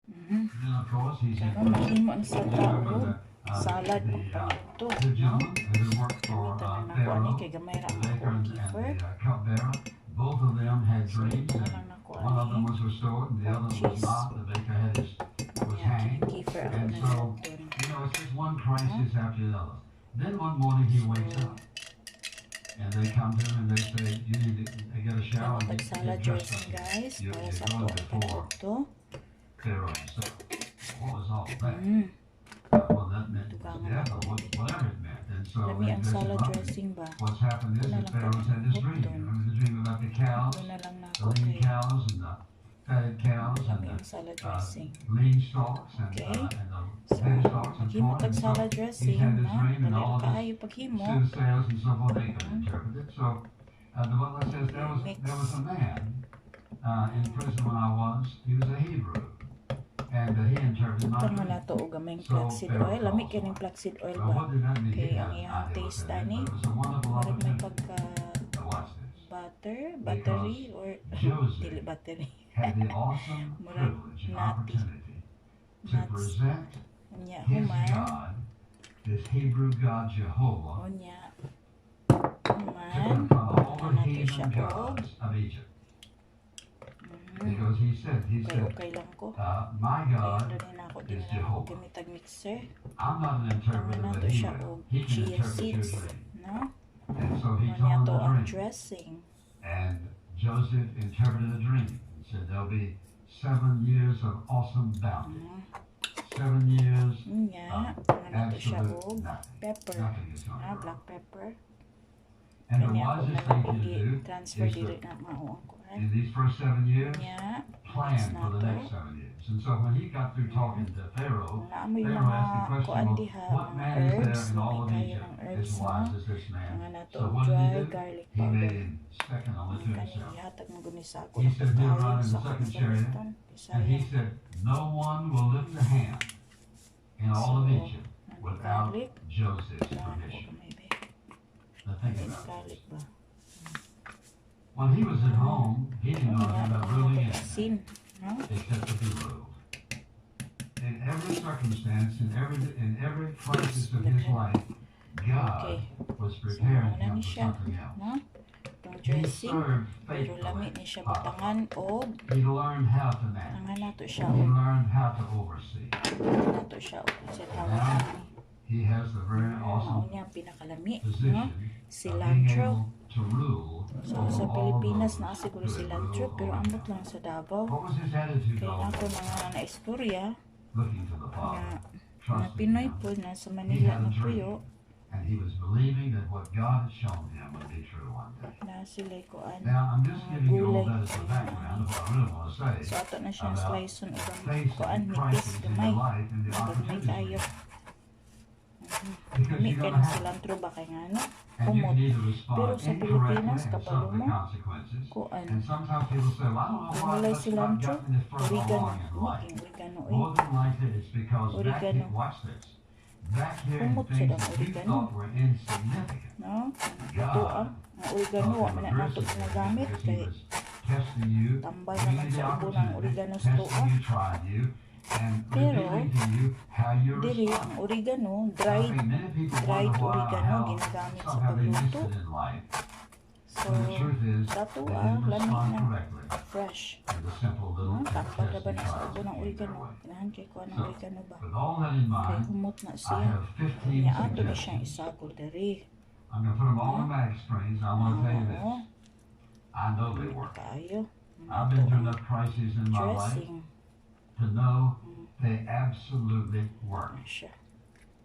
Karon mahimo ang sa tao. Salad ang panito. Gamitan na nako ani kay gamay ra ako kefir. Both of them had So, dreams, ito and lang nako one of them ani. was restored, and the other one was not. The baker was hanged. Kefir ako And na so, doon. it's just one crisis after the other. Then one morning he wakes up, and they come to him and they say, "You need to get a shower and get Salad dressed dressing up. guys. You're Para sa going to before panito. Pharaoh himself." What was all that? Well, that meant death or whatever it meant. And so Lami ang they said, salad "Well, dressing ba? what's happened is that Pharaoh's had this dream. Remember the dream about the cows, Ito na lang na the ako lean kay cows and the fatted cows and lami the ang salad dressing. lean stalks and Okay. the So, thin stalks and maghimo corn." tag And so salad he's dressing had this na. dream and Dali all of this kaayo paghimo. soothsayers and so forth, they could interpret it. So the butler says there was a man in prison when I was. He was a Hebrew, and he interpreted my Tama dream. na to og gamay flaxseed oil. Lami kay ning flaxseed oil Well, ba? what did that mean? Kay He ang had iyang an idea what taste that meant, ani. but it was a wonderful Marit may opportunity. pagka Now watch this. battery or Joseph dili battery. had the awesome privilege and opportunity to present Unya his human. God, this Hebrew God Jehovah, Unya to human. confront all the Ano na to siya heathen og. gods of Egypt. Because he said, Okay lang ko. my Kaya God doon na ako din is na ako Jehovah. gamitag mixer. I'm not an interpreter, Ano na but to he siya will. og He can chia interpret your seeds. dream. No? And so he Unya told him to the ang dream. dressing. And Joseph interpreted a dream and said, there'll be 7 years of awesome bounty. 7 years Unya, of ano to siya absolute og nothing. pepper. Nothing is going to grow. Black pepper. And the Kanya ako wisest na thing to hindi do transfer is dili to, na mao ko. in these first 7 years, Unya, plan for the next 7 years. And so when he got through talking to Pharaoh, naamoy Pharaoh asked the mga question, kuan well, diha, what mga man is there herbs, in all of kayo Egypt ng as herbs na. wise as this man? Mga na to So what did dry he do? garlic He made powder. him second only to himself. Ihatag mo guni sa ako. He said he'll Tayo run in sa the second akong chariot, gamiton. and he Bisaya. said, no one will lift a hand in all of So, Egypt without garlic. Joseph's Saan ko permission. maybe? Now think May about garlic it. ba? When he was at home, he didn't know anything about ruling anything Sin. No? except to be ruled. In every circumstance, in every crisis of his life, God Okay. was So, preparing ano him ni for siya? something else. No? Itong He dressing. served Pero lami faithfully. ni siya butangan o He learned how to tangan manage. nato siya He o learned how to oversee. nato siya o sa tawag Now, ani. he has the very Mao awesome niya pinakalalami, no? position of being Cilantro. able to rule So over sa all Pilipinas those na siguro who would cilantro rule pero over ambot him. lang sa Davao. What was his attitude Kaya all ako this? mga naistorya Looking to the na, Father, na trusting Pinoy Him. po na sa He Manila had na a dream, puyo and he was believing that what God had shown him would be true one day. na sila kuan Now, I'm just mga giving you all gulay. that as the background of what I really want to say So ato na siya about slice on ubang facing kuan nipis crises in gamay. your life and the Gamay opportunities. kayo. Because Kami you're kay going to have it. cilantro ba kay ngano? And you Kumot. can either respond Pero sa incorrectly Pilipinas and kapalo suffer the mo consequences. kuan. And sometimes people say, well, I don't know Kung why walay that's not cilantro, gotten this further oregano. along in life. King oregano More eh. than likely, it's because back Oregano. here, watch this, back here in Kumot things sila that you oregano. thought were insignificant, No? Ito ang oregano wa man na nato ginagamit because he kay was testing you, tambal giving naman you the sa ubo ng opportunity, oregano sa testing tuwa. you, trying you, and Pero, revealing to you how you Diri respond. ang oregano, I dried. think many people dried wonder why, oregano how ginagamit sa somehow they missed pagluto. it in life. So, And the truth is, dato they ah, didn't lami respond na correctly fresh. to the simple little Tambal na ba testing na sa trials ubo ng that came their oregano? way. Kailangan kay kuha ng So, oregano ba? with all that in Kay mind, humot na I siya. have 15 Kaya ato na siyang suggestions. isagol diri. I'm going to put them all on magic springs. I want to tell you Oo. this. I know they work. Kaayo. I've been through enough crises in my life Dressing. to know they absolutely work. Ano siya?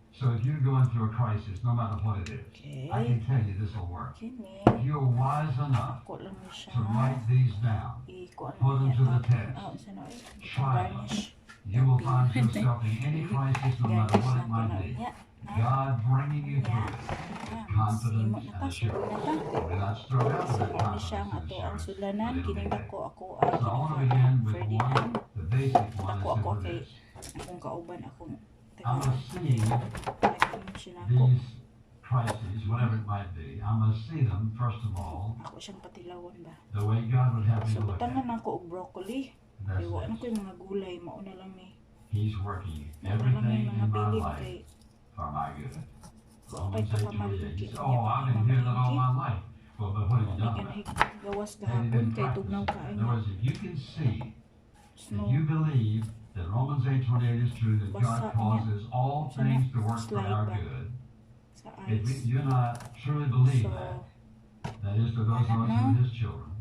So if you're going through a crisis, no matter what it is, Okay. I can tell you this will work. Kini. If you're wise enough Ako lang ni siya. to write these down, Ikuan Put them to the test. Isa na eh. Try Garnish. you will find yourself in any crisis, no matter what it might be. God bringing you through it, confident and assured. We not throw out of that Kami siya confidence ang and ato ang assurance. sulanan. But it'll be Kining there. ako ako So I want to begin with Ferdinand. one, the basic one is Ako simply kay this. akong kauban akong I'm going to see siya na ako. these crises, whatever it might be, I'm going to see them, first of all, Ako siyang patilawan ba. the way God would have me So to look at butangan them. ako og broccoli. That's Iwa na ko this. yung mga gulay. Mauna lang ni. He's working Mauna lang everything yung mga in my piling life kay. for my good. Wapay Romans pa 8:28. kamalingki. He said, oh, I've been hearing that all my life. Well, but what have you May done about it? gawas Have you gahapon been kay tugnaw practicing? In kain. other words, if you can see, if Snow. you believe that Romans 8:28 is true, that God Basa causes all Sana things to work for slide our ba good, sa if ice. you and I truly believe So, that is to those of us who Ano? are His children,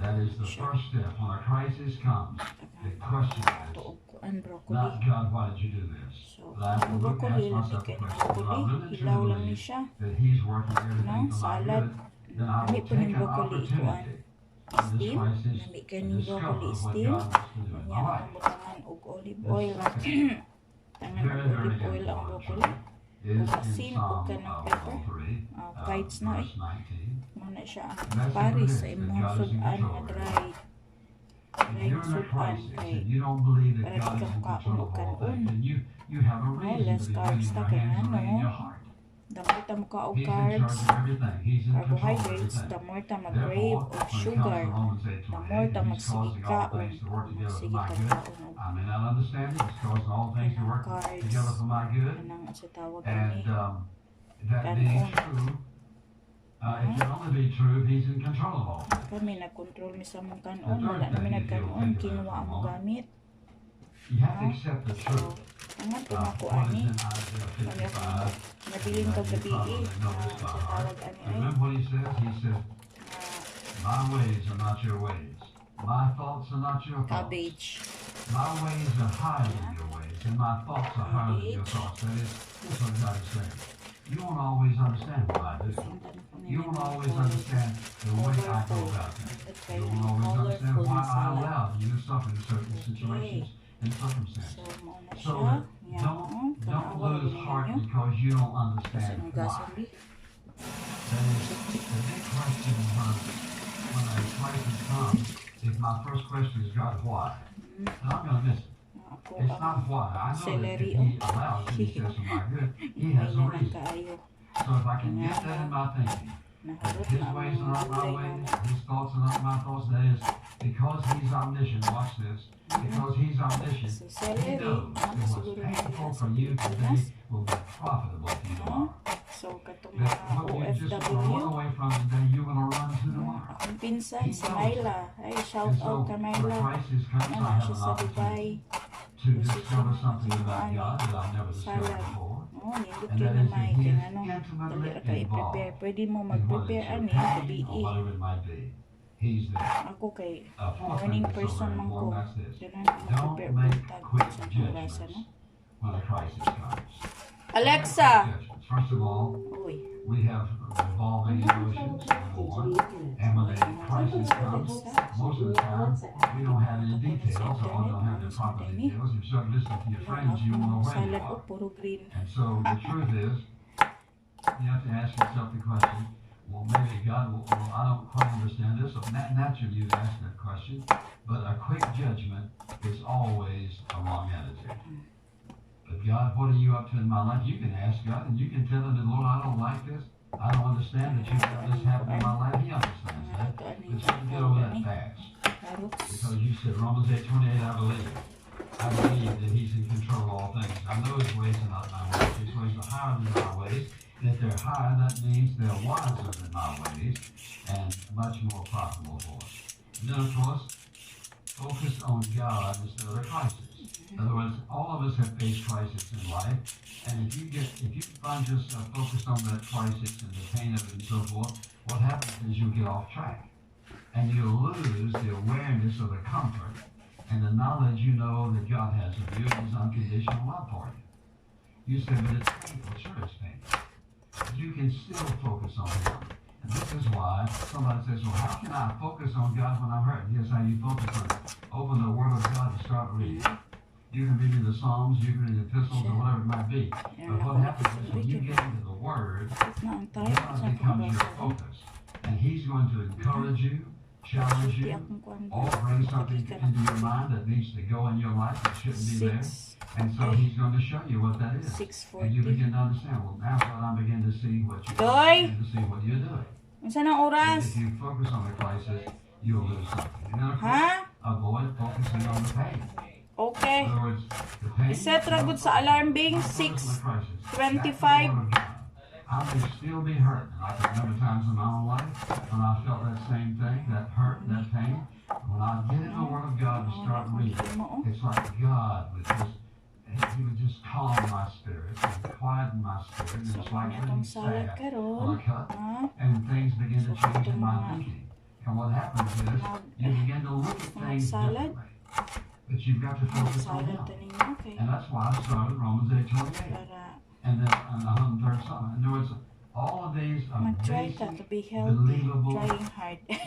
that is the Sure. first step. When a crisis comes, the question is, tuog ko ang broccoli. not God, why did you do this? So, But I have to ang look, broccoli, ask myself labi the kay question, do I broccoli. really Hilaw truly lang ni believe siya. that He's working everything No, for my salad. good? Then I Lami will po ning take an broccoli, opportunity in this Steam. crisis Lami to kay ning discover broccoli what steam. God wants to do in Kanya my ang life. butangan og olive The oil. second, Tangan very, og very olive oil ang important broccoli. truth is in Asin ug Psalm kanang pepper. 103, Kites na verse 19. Muna siya ang That's Paris the sa that imong God is in sudan control nga of your dry. life. If you're in a Sudan crisis kay and you don't believe that para God di is ka in control of all makaon-kaon. things, then you have a reason less to be carbs wringing na your kay hands and ano. wringing your heart. Damorta mo ka og He's in charge carbs, of everything. He's in control of carbohydrates, everything. damorta mag-crave Therefore, og when it comes sugar. to Romans 8:28, Damorta He's magsige causing all kaon. things to work together for Magsige my ka good. kaon og I may not understand it. He's causing all things to kanang work carbs. together for my good. Kanang sa tawag And ani. that being Kanon. true, it can only be true if He's in control of all things. Kami nag-control mi sa mong The kanon. third Wala namin thing, if you'll nagkanon. think about it Kinuha for a mo moment, gamit. you have to accept the So, truth. angat po ako What is ani. in Isaiah 55? Nabiling kag gabi sa tawag ani ay. Remember what He says? He says, na my ways are not your ways. My thoughts are not your thoughts. cabbage. My ways are higher than your ways, and my thoughts are higher than your thoughts. That is, that's what God is saying. You won't always understand what I do. You won't always understand the way I go about things. You won't always understand why I allow you to suffer in certain situations and circumstances. So, mauna So siya. don't lose heart because you don't Kasi understand ng why. gasoline. That is, the big question when a crisis comes is my first question is, God, why? And I'm going to miss it. Ako It's ang not why. I know that celery, if He allows it, He says for my good, He has a hinay ng reason. kaayo. So if I can get that in my thinking, that Naharot His na ang ways are mga not my gulay ways, na His thoughts are not my thoughts, that is, because He's omniscient, watch this, because He's omniscient, si He celery. knows Ano that what's siguro na painful nila for sa you today Pilipinas? will be profitable for you tomorrow. So, katong That mga what you just want to run OFW. away from today, you're going to run to tomorrow. Akong pinsan, si Myla. Ay, shout And so, out ka when a Myla. crisis comes, I Ano have siya an sa opportunity Dubai. to discover something about Ano, God that I've never discovered salad. before. Nindot And kayo that na is may that He is ano, dali intimately ra ka involved i-prepare. Pwede mo in whether mag-prepare it's your ani, pain gabi or whatever it might be. He's there. Ako kay A fourth thing morning that's so person very man ko. important, that's this. Kailangan Don't mag-prepare make buntag quick sa oras, judgments ano? when a crisis comes. Alexa! Don't make quick judgments. First of all, Uy. we have revolving emotions, number one. And when a crisis comes, most of the time, we don't have any details or don't have the proper details. If you start listening to your friends, you won't know where you Salad o are. puro green. And so the truth is, you have to ask yourself the question, well, maybe God will, well, I don't quite understand this. So naturally, you'd ask that question. But a quick judgment is always a wrong attitude. But God, what are you up to in my life? You can ask God, and you can tell him, Lord, I don't like this. I don't understand that you've got this happen in my life. He understands that. But you can get over that fast. Because you said, Romans 8:28, I believe. I believe that He's in control of all things. I know His ways are not my ways. His ways are higher than my ways. And if they're higher, that means they're wiser than my ways and much more profitable for us. And then, of course, focus on God instead of the crisis. In other words, all of us have faced crisis in life. And if you find yourself focused on that crisis and the pain of it and so forth, what happens is you'll get off track. And you'll lose the awareness of the comfort and the knowledge you know that God has of you and His unconditional love for you. You say, but it's painful. Sure, it's painful. But you can still focus on Him. And this is why somebody says, well, how can I focus on God when I'm hurt? Here's how you focus on it. Open the Word of God and start reading. You can read in the Psalms, you can read the epistles, or whatever it might be. But what happens is when you get into the Word, God becomes your focus. And He's going to encourage you, challenge you, or bring something into your mind that needs to go in your life that shouldn't be there. And so He's going to show you what that is. And you begin to understand, well, now I begin to see what you're doing. Unsa nang And oras? if you focus on the crisis, you'll lose something. And then, of course, Ha? a avoid focusing on the pain. Okay. In other words, the pain. Iset ra gud sa alarm bing 6:25. I may still be hurt. And I can remember times in my own life when I felt that same thing, that hurt, that pain. When I get in the Word of God and start reading, it's like God would just, He would just calm my spirit and quieten my spirit. And it's like getting sad on a cut. And things begin to change in my thinking. And what happens is you begin to look at things differently. But you've got to focus on Him. And that's why I started Romans 8:28. And then on the 103rd Psalm. In other words, all of these are basic, believable,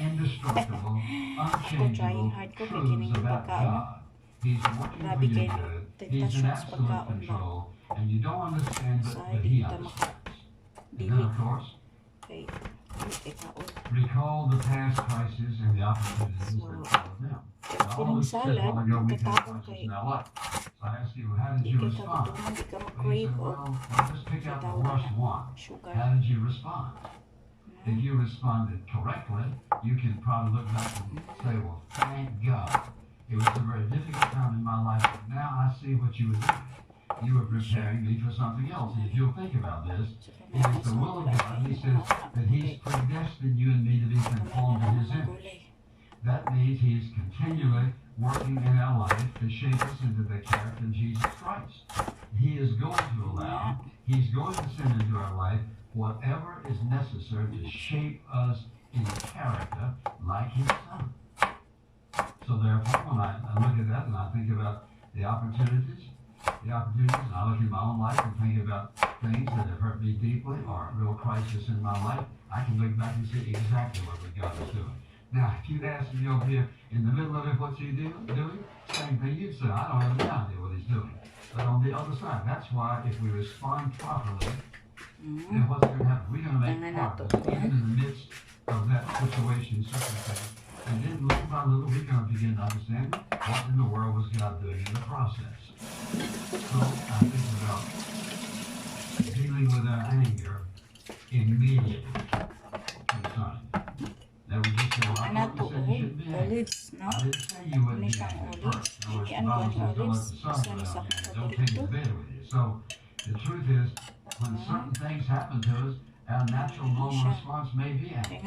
indestructible, unchangeable truths about God. He's working for your good. He's in absolute control. And you don't understand, but He understands. And then, of course, recall the past crises and the opportunities that followed them. All this said while ago, we had crises in our life. So I ask you, how did you respond? Well, he said, well, just pick out the worst one. How did you respond? If you responded correctly, you can probably look back and say, well, thank God. It was a very difficult time in my life, but now I see what you were doing. You were preparing me for something else. And if you'll think about this, it is the will of God. He says that He's predestined you and me to be conformed to His image. That means He's continually working in our life to shape us into the character of Jesus Christ. He is going to allow, He's going to send into our life whatever is necessary to shape us in character like His Son. So therefore, when I look at that and I think about the opportunities, and I look in my own life and think about things that have hurt me deeply or a real crisis in my life, I can look back and see exactly what God is doing. Now, if you'd ask me over here in the middle of it, what's He doing? Same thing you'd say. I don't have any idea what He's doing. But on the other side, that's why if we respond properly, then what's going to happen? We're going to make progress even in the midst of that situation, circumstance. And then little by little, we're going to begin to understand what in the world was God doing in the process. So I think about dealing with our anger immediately concerning. Now we just say, well, I thought you said you shouldn't be angry. I didn't say you wouldn't be angry first. In other words, the Bible says don't let the sun go down on you. Don't take it to bed with you. So the truth is, when certain things happen to us, our natural normal response may be anger.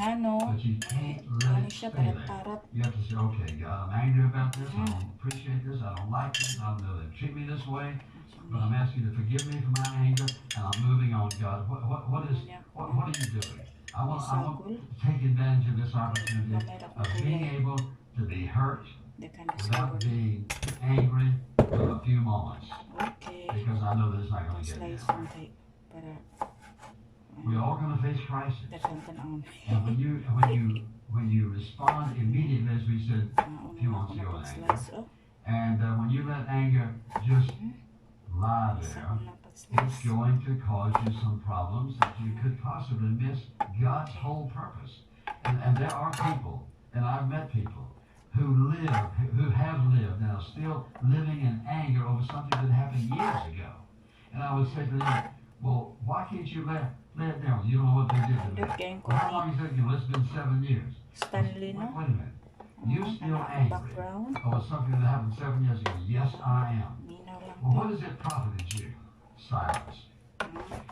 But you can't let it stay there. You have to say, okay, God, I'm angry about this. I don't appreciate this. I don't like this. I don't know they treat me this way. But I'm asking you to forgive me for my anger, and I'm moving on, God. What are you doing? I want to take advantage of this opportunity of being able to be hurt without being angry for a few moments. Because I know that it's not going to get better. We're all going to face crisis. And when you respond immediately, as we said a few months ago in anger, and when you let anger just lie there, it's going to cause you some problems that you could possibly miss God's whole purpose. And there are people, and I've met people, who have lived and are still living in anger over something that happened years ago. And I would say to them, well, why can't you let it down? You don't know what they did to me. Well, how long is it? It's been 7 years. Wait a minute. You're still angry over something that happened 7 years ago. Yes, I am. Well, what has it profited you? Silence.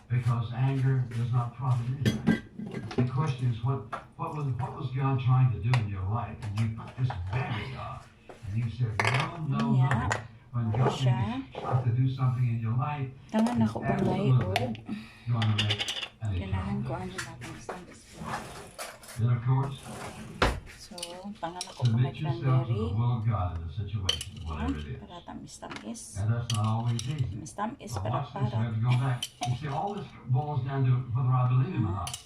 Because anger does not profit anything. The question is, what was God trying to do in your life? And you put this barrier on. And you said, no. When God tries to do something in your life, it's absolutely going to make an impact. Then, of course, submit yourself to the will of God in the situation, whatever it is. And that's not always easy. Watch this, we have to go back. You see, all this boils down to whether I believe Him or not.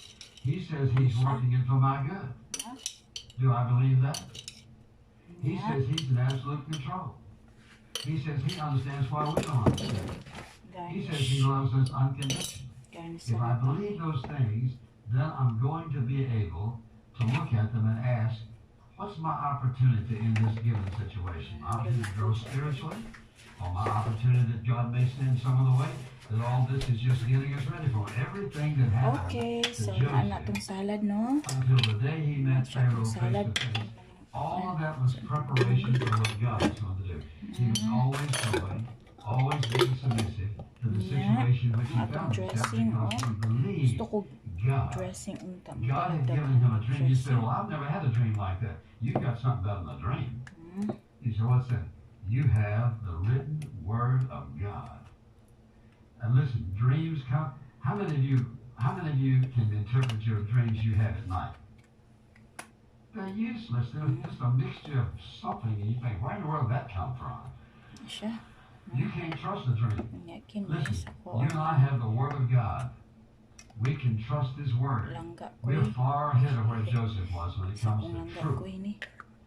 He says He's working it for my good. Do I believe that? He says He's in absolute control. He says He understands why we don't understand. He says He loves us unconditionally. If I believe those things, then I'm going to be able to look at them and ask, what's my opportunity in this given situation? My opportunity to grow spiritually? Or my opportunity that God may send some of the way? That all this is just getting us ready for everything that happened to Joseph salad, no? until the day he met Pharaoh face to face. All of that was preparation for what God was going to do. He was always showing, always being submissive to the situation which he found himself because he believed Gusto ko God. dressing unta. God had given him a dream. You said, well, I've never had a dream like that. You got something better than a dream. He said, what's that? You have the written word of God. And listen, dreams come. How many of you can interpret your dreams you have at night? They're useless. They're just a mixture of something, and you think, where in the world did that come from? Siya. You can't trust a dream. Nyakin Listen, ako. you and I have the word of God. We can trust his word. Langga ko We're far ahead of where Joseph was when it Sa comes kong to langga ko truth ini.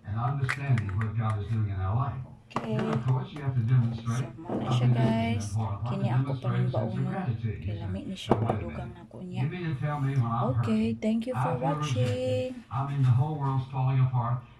and understanding what God is doing in our life. Okay. Then, of course, you have to demonstrate. So, muna siya guys. Kini ako pa rin baunon. Kay lami ni siya madugang na ko niya. You mean to tell me when I'm Okay, hurt, thank you for I feel rejected, watching. I mean the whole world's falling apart,